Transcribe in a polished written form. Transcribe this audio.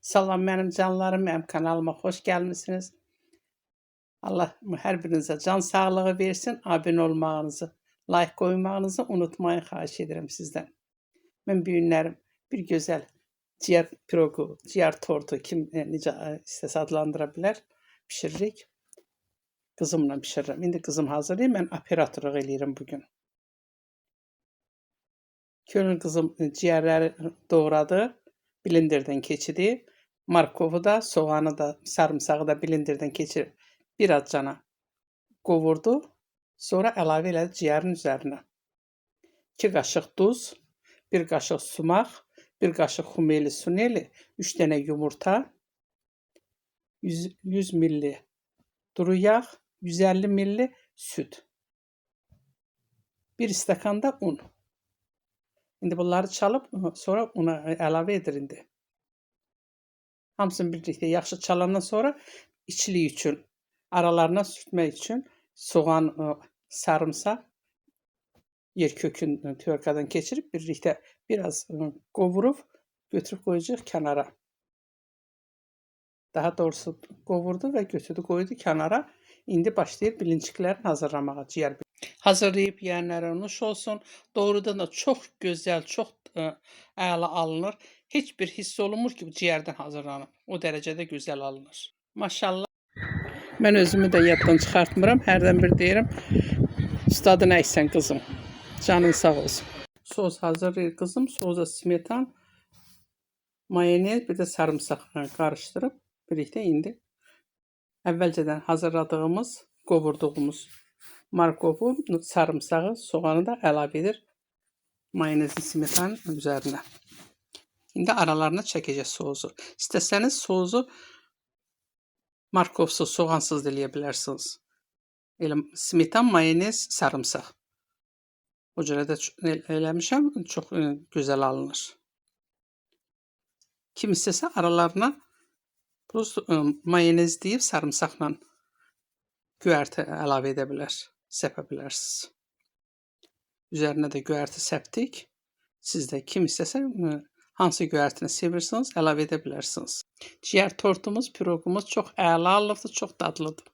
Salam mənim canlarım, mənim kanalıma xoş gəlmisiniz. Allah hər birinizə can sağlığı versin. Abunə olmağınızı, like qoymağınızı unutmayın, xahiş edirəm sizdən. Mən bu günlərim bir gözəl ciyər pirogu, ciyər tortu kim necə istəsə adlandıra bilər, bişiririk. Qızımla bişirirəm. İndi qızım hazırlayır, mən operatorluq eləyirəm bugün. Könül qızım ciyərləri doğradı, blenderdən keçirdi. Markovu da, soğanı da, sarımsağı da blenderdən keçirib biraz cana qovurdu. Sonra əlavə elədi ciyərin üzərinə. 2 qaşıq duz, 1 qaşıq sumaq, 1 qaşıq xumeli suneli, 3 dənə yumurta, 100 ml duru yağ, 150 ml süd, 1 stəkan da un. İndi bunları çalıb sonra una əlavə edir indi. Hamısını birlikdə yaxşı çalandan sonra içlik üçün, aralarına sürtmək üçün soğan, sarımsaq, yer kökün törkadan keçirib birlikdə biraz qovurub götürüb qoyacaq kənara. Daha doğrusu qovurdu və götürdü qoydu kənara. İndi başlayır bilinçiklərini hazırlamağa. Ciyər hazırlayıb yeyənlərə nuş olsun. Doğrudan da çox gözəl, çox əla alınır. Heç bir hiss olunmur ki, bu ciyərdən hazırlanıb. O dərəcədə gözəl alınır. Maşallah. Mən özümü də yaddan çıxartmıram. Hərdən bir deyirəm, ustadı nə etsən qızım. Canın sağ olsun. Sos hazırlayır qızım. Soza smetan, mayonez, bir də sarımsaq qarışdırıb birlikdə indi əvvəlcədən hazırladığımız, qovurduğumuz markovu, sarımsağı, soğanı da əlavə edir mayonezli smetanın üzərinə. İndi aralarına çəkəcək soğuzu. İstəsəniz soğuzu markovsuz, soğansız da eləyə bilərsiniz. Elə smetan, mayonez, sarımsaq. O cürə də eləmişəm, çox gözəl alınır. Kim istəsə aralarına mayonez deyib sarımsaqla göyərti əlavə edə bilər, səpə bilərsiniz. Üzərinə də göyərti səpdik. Siz də kim istəsə hansı göyərtini sevirsiniz, əlavə edə bilərsiniz. Ciyər tortumuz, piroqumuz çox əla alıbdır, çox dadlıdır.